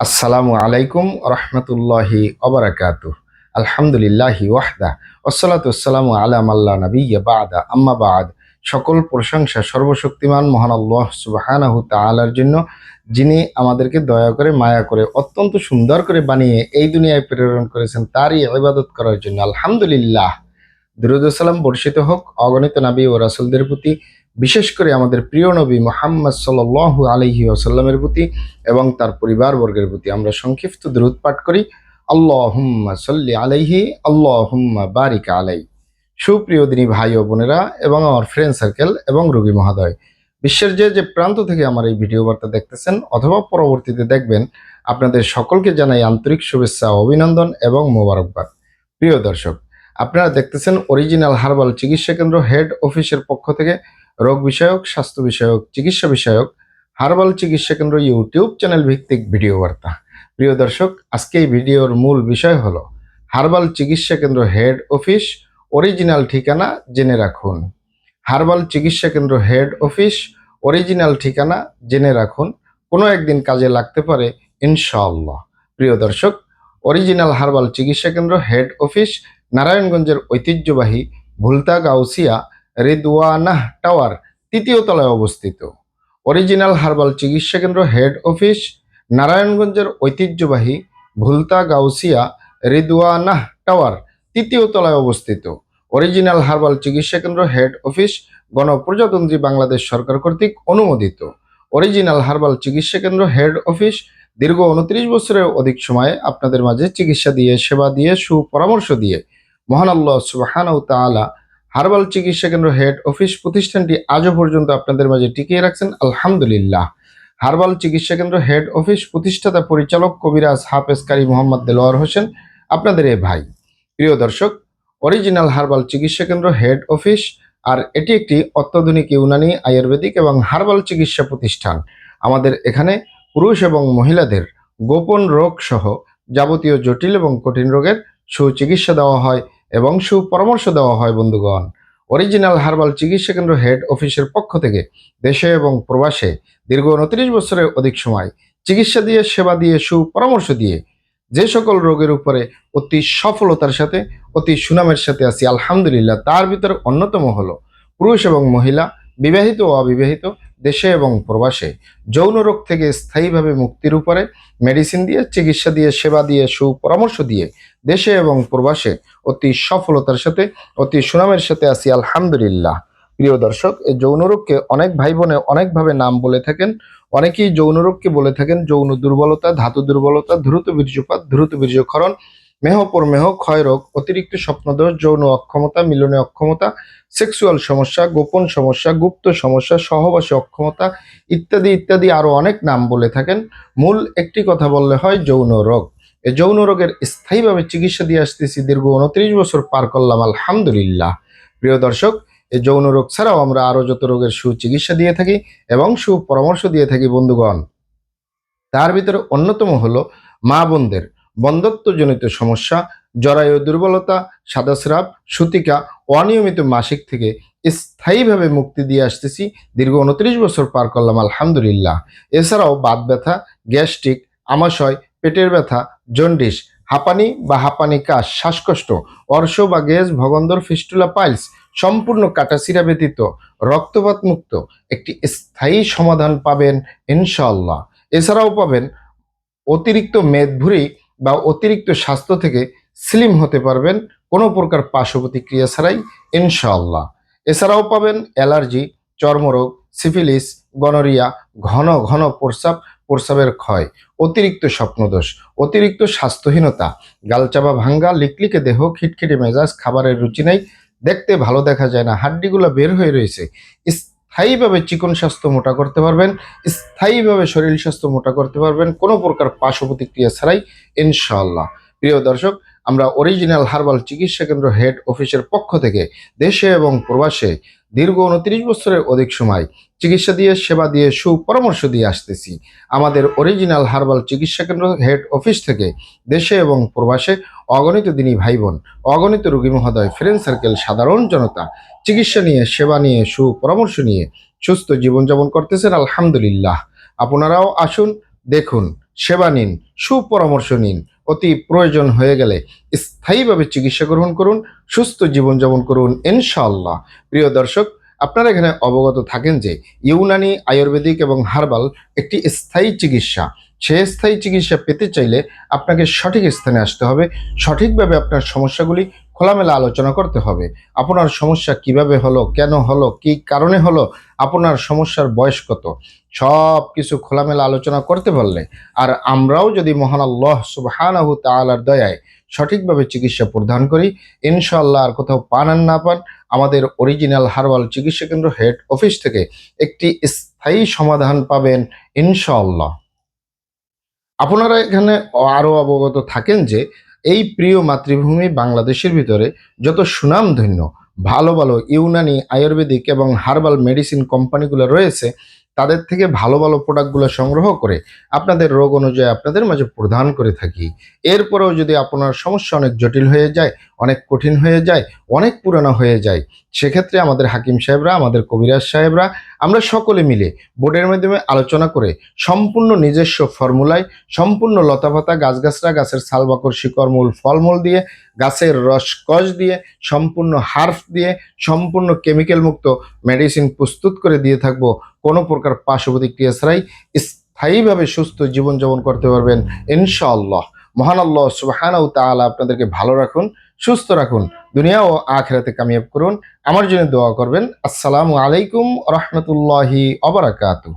আসসালামু আলাইকুম রহমতুল্লাহি ওবারাকাতুহ। আলহামদুলিল্লাহি ওয়াহদা ওয়াসসালাতু ওয়াসসালামু আলা মাল্লা নাবিয়্যা বা'দা আম্মা বা'দ। সকল প্রশংসা সর্বশক্তিমান মহান আল্লাহ সুবহানাহু তাআলার জন্য, যিনি আমাদেরকে দয়া করে মায়া করে অত্যন্ত সুন্দর করে বানিয়ে এই দুনিয়ায় প্রেরণ করেছেন তারই ইবাদত করার জন্য। আলহামদুলিল্লাহ। দুরূদ ও সালাম বর্ষিত হোক অগণিত নবী ও রাসূলদের প্রতি, বিশেষ করে আমাদের প্রিয় নবী মুহাম্মদ সাল্লাল্লাহু আলাইহি ওয়াসাল্লামের প্রতি এবং তার পরিবারবর্গের প্রতি। আমরা সংক্ষিপ্ত দুরূদ পাঠ করি, আল্লাহুম্মা সাল্লি আলাইহি আল্লাহুম্মা বারিক আলাই। সুপ্রিয় দিনী ভাই ও বোনেরা এবং আমার ফ্রেন্ড সার্কেল এবং রোগী মহোদয়, বিশ্বের যে যে প্রান্ত থেকে আমার এই ভিডিও বার্তা দেখতেছেন অথবা পরবর্তীতে দেখবেন, আপনাদের সকলকে জানাই আন্তরিক শুভেচ্ছা, অভিনন্দন এবং মোবারকবাদ। প্রিয় দর্শক, আপনারা দেখতেছেন অরিজিনাল হার্বাল চিকিৎসা কেন্দ্র হেড অফিসের পক্ষ থেকে রোগ বিষয়ক, স্বাস্থ্য বিষয়ক, চিকিৎসা বিষয়ক হার্বাল চিকিৎসা কেন্দ্র ইউটিউব চ্যানেল ভিত্তিক ভিডিও বার্তা। প্রিয় দর্শক, আজকে এই ভিডিওর মূল বিষয় হলো হার্বাল চিকিৎসা কেন্দ্র হেড অফিস অরিজিনাল ঠিকানা জেনে রাখুন। হার্বাল চিকিৎসা কেন্দ্র হেড অফিস অরিজিনাল ঠিকানা জেনে রাখুন, কোনো একদিন কাজে লাগতে পারে ইনশাআল্লাহ। প্রিয় দর্শক, অরিজিনাল হার্বাল চিকিৎসা কেন্দ্র হেড অফিস নারায়ণগঞ্জের ঐতিহ্যবাহী ভুলতা গাউসিয়া রিদওয়ানাহ টাওয়ার তৃতীয় তলায় অবস্থিত। অরিজিনাল হার্বাল চিকিৎসা কেন্দ্র হেড অফিস নারায়ণগঞ্জের ঐতিহ্যবাহী ভুলতা গাউসিয়া রিদওয়ানাহ টাওয়ার তৃতীয় তলায় অবস্থিত। অরিজিনাল হার্বাল চিকিৎসা কেন্দ্র হেড অফিস গণপ্রজাতন্ত্রী বাংলাদেশ সরকার কর্তৃক অনুমোদিত। অরিজিনাল হার্বাল চিকিৎসা কেন্দ্র হেড অফিস দীর্ঘ 29 বছরের অধিক সময়ে আপনাদের মাঝে চিকিৎসা দিয়ে, সেবা দিয়ে, সুপরামর্শ দিয়ে মহান আল্লাহ সুবহানাহু তাআলা হার্বাল চিকিৎসা কেন্দ্র হেড অফিস প্রতিষ্ঠানটি আজও পর্যন্ত আপনাদের মাঝে টিকিয়ে রাখছেন, আলহামদুলিল্লাহ। হার্বাল চিকিৎসা কেন্দ্র হেড অফিস প্রতিষ্ঠাতা পরিচালক কবিরাজ হাফেজ কারি মোহাম্মদ দেলোয়ার হোসেন, আপনাদের এ ভাই। প্রিয় দর্শক, অরিজিনাল হার্বাল চিকিৎসা কেন্দ্র হেড অফিস আর এটি একটি অত্যাধুনিক ইউনানি, আয়ুর্বেদিক এবং হার্বাল চিকিৎসা প্রতিষ্ঠান। আমাদের এখানে পুরুষ এবং মহিলাদের গোপন রোগ সহ যাবতীয় জটিল এবং কঠিন রোগের সুচিকিৎসা দেওয়া হয় এবং সুপরামর্শ দেওয়া হয়। বন্ধুগণ, অরিজিনাল হার্বাল চিকিৎসা কেন্দ্র হেড অফিসের পক্ষ থেকে দেশে এবং প্রবাসে দীর্ঘ 29 বছরের অধিক সময় চিকিৎসা দিয়ে, সেবা দিয়ে, সুপরামর্শ দিয়ে যে সকল রোগের উপরে অতি সফলতার সাথে, অতি সুনামের সাথে আছি আলহামদুলিল্লাহ, তার ভিতরে অন্যতম হলো পুরুষ এবং মহিলা, বিবাহিত ও অবিবাহিত, দেশে এবং প্রবাসে যৌন রোগ থেকে স্থায়ীভাবে মুক্তির উপরে মেডিসিন দিয়ে, চিকিৎসা দিয়ে, সেবা দিয়ে, সুপরামর্শ দিয়ে দেশে এবং প্রবাসে অতি সফলতার সাথে, অতি সুনামের সাথে আছি আলহামদুলিল্লাহ। প্রিয় দর্শক, এই যৌন রোগকে অনেক ভাই বোনে অনেকভাবে নাম বলে থাকেন। অনেকেই যৌন রোগকে বলে থাকেন যৌন দুর্বলতা, ধাতু দুর্বলতা, দ্রুত বীর্যপাত, দ্রুত বীর্যক্ষরণ, মেহ প্রমেহ, ক্ষয় রোগ, অতিরিক্ত স্বপ্নদোষ, যৌন অক্ষমতা, মিলনে অক্ষমতা, সেক্সুয়াল সমস্যা, গোপন সমস্যা, গুপ্ত সমস্যা, সহবাসে অক্ষমতা ইত্যাদি ইত্যাদি আরো অনেক নাম বলে থাকেন। মূল একটি কথা বললে হয় যৌন রোগ। এই যৌন রোগের স্থায়ীভাবে চিকিৎসা দিয়ে আসতেছি, দীর্ঘ 29 বছর পার করলাম আলহামদুলিল্লাহ। প্রিয় দর্শক, এই যৌন রোগ ছাড়াও আমরা আরো যত রোগের সুচিকিৎসা দিয়ে থাকি এবং সুপরামর্শ দিয়ে থাকি বন্ধুগণ, তার ভিতরে অন্যতম হলো মা বোনদের বন্ধ্যত্বজনিত সমস্যা, জরায়ু দুর্বলতা, সাদাস্রাব, সূতিকা, অনিয়মিত মাসিক থেকে স্থায়ীভাবে মুক্তি দিয়ে আসতেছি, দীর্ঘ 29 বছর পার করলাম আলহামদুলিল্লাহ। এছাড়াও বাত ব্যথা, গ্যাস্ট্রিক, আমাশয়, পেটের ব্যথা, জন্ডিস, হাঁপানি বা হাঁপানি কাশ, শ্বাসকষ্ট, অর্শ বা গ্যাস, ভগন্দর, ফিস্টুলা, পাইলস সম্পূর্ণ কাটাছিরা ব্যতীত রক্তপাত মুক্ত একটি স্থায়ী সমাধান পাবেন ইনশাআল্লাহ। এছাড়াও পাবেন অতিরিক্ত মেদভুঁড়ি বা অতিরিক্ত স্বাস্থ্য থেকে স্লিম হতে পারবেন কোনো প্রকার পার্শ্ব প্রতিক্রিয়া ছাড়াই ইনশাআল্লাহ। এছাড়াও পাবেন অ্যালার্জি, চর্মরোগ, সিফিলিস, গনোরিয়া, ঘন ঘন প্রস্রাব, প্রস্রাবের ক্ষয়, অতিরিক্ত স্বপ্নদোষ, অতিরিক্ত স্বাস্থ্যহীনতা, গালচাপা ভাঙ্গা, লিকলিকে দেহ, খিটখিটে মেজাজ, খাবারের রুচি নাই, দেখতে ভালো দেখা যায় না, হাড্ডিগুলো বের হয়ে রয়েছে, স্থায়ীভাবে চিকন স্বাস্থ্য মোটা করতে পারবেন, স্থায়ীভাবে শরীর স্বাস্থ্য মোটা করতে পারবেন কোনো প্রকার পার্শ্ব প্রতিক্রিয়া ছাড়াই ইনশাআল্লাহ। প্রিয় দর্শক, আমরা অরিজিনাল হার্বাল চিকিৎসা কেন্দ্র হেড অফিসের পক্ষ থেকে দেশে এবং প্রবাসে দীর্ঘ 29 বছরের অধিক সময় চিকিৎসা দিয়ে, সেবা দিয়ে, সুপরামর্শ দিয়ে আসতেছি। আমাদের অরিজিনাল হার্বাল চিকিৎসা কেন্দ্র হেড অফিস থেকে দেশে এবং প্রবাসে অগণিত দিনী ভাই বোন, অগণিত রোগী মহোদয়, ফ্রেন্ড সার্কেল, সাধারণ জনতা চিকিৎসা নিয়ে, সেবা নিয়ে, সুপরামর্শ নিয়ে সুস্থ জীবনযাপন করতেছেন আলহামদুলিল্লাহ। আপনারাও আসুন, দেখুন, সেবা নিন, সুপরামর্শ নিন। অতি প্রয়োজন হয়ে গেলে স্থায়ীভাবে চিকিৎসা গ্রহণ করুন, সুস্থ জীবনযাপন করুন ইনশাআল্লাহ। প্রিয় দর্শক, আপনারা এখানে অবগত থাকেন যে ইউনানি, আয়ুর্বেদিক এবং হার্বাল একটি স্থায়ী চিকিৎসা। সে স্থায়ী চিকিৎসা পেতে চাইলে আপনাকে সঠিক স্থানে আসতে হবে, সঠিকভাবে আপনার সমস্যাগুলি খোলামেলা আলোচনা করতে হবে। আপনার সমস্যা কিভাবে হলো, কেন হলো, কি কারণে হলো, আপনার সমস্যার বয়স কত, সব কিছু খোলামেলা আলোচনা করতে পারলে, আর আমরাও যদি মহান আল্লাহ সুবহানাহু তাআলার দয়ায় সঠিকভাবে চিকিৎসা প্রদান করি, ইনশাআল্লাহ আর কোথাও পান আর না পান, আমাদের অরিজিনাল হার্বাল চিকিৎসা কেন্দ্র হেড অফিস থেকে একটি স্থায়ী সমাধান পাবেন ইনশাআল্লাহ। আপনারা এখানে আরও অবগত থাকেন যে এই প্রিয় মাতৃভূমি বাংলাদেশের ভিতরে যত সুনামধন্য ভালো ভালো ইউনানি, আয়ুর্বেদিক এবং হার্বাল মেডিসিন কোম্পানিগুলো রয়েছে, তাদের থেকে ভালো ভালো প্রোডাক্টগুলো সংগ্রহ করে আপনাদের রোগ অনুযায়ী আপনাদের মাঝে প্রদান করে থাকি। এরপরেও যদি আপনার সমস্যা অনেক জটিল হয়ে যায়, অনেক কঠিন হয়ে যায়, অনেক পুরানো হয়ে যায়, সেক্ষেত্রে আমাদের হাকিম সাহেবরা, আমাদের কবিরাজ সাহেবরা, আমরা সকলে মিলে বোর্ডের মাধ্যমে আলোচনা করে সম্পূর্ণ নিজস্ব ফর্মুলায়, সম্পূর্ণ লতাপাতা, গাছগাছরা, গাছের ছালবাকর, শিকড়, মূল, ফলমূল দিয়ে, গাছের রসকস দিয়ে, সম্পূর্ণ হার্ফ দিয়ে, সম্পূর্ণ কেমিক্যাল মুক্ত মেডিসিন প্রস্তুত করে দিয়ে থাকবো। কোনো প্রকার পার্শ্ব প্রতিক্রিয়া ছাড়াই স্থায়ীভাবে সুস্থ জীবনযাপন করতে পারবেন ইনশাআল্লাহ। মহান আল্লাহ সুবহানাহু তাআলা আপনাদেরকে ভালো রাখুন, সুস্থ রাখুন, দুনিয়া ও আখিরাতে কামিয়াব করুন। আমার জন্য দোয়া করবেন। আসসালামু আলাইকুম ওয়া রাহমাতুল্লাহি ওয়া বারাকাতুহু।